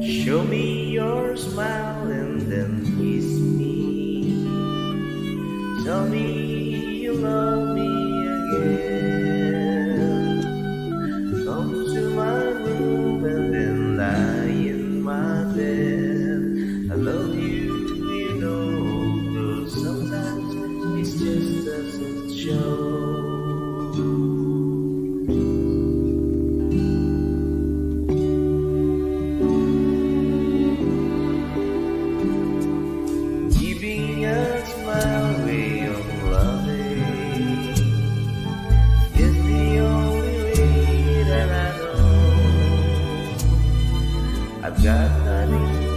Show me your smile and then kiss me. Tell me you love me again. Come to my room and then lie in my bed. I love you, you know, but sometimes it just doesn't show. Keeping a smile way of loving is the only way that I know. I've got nothing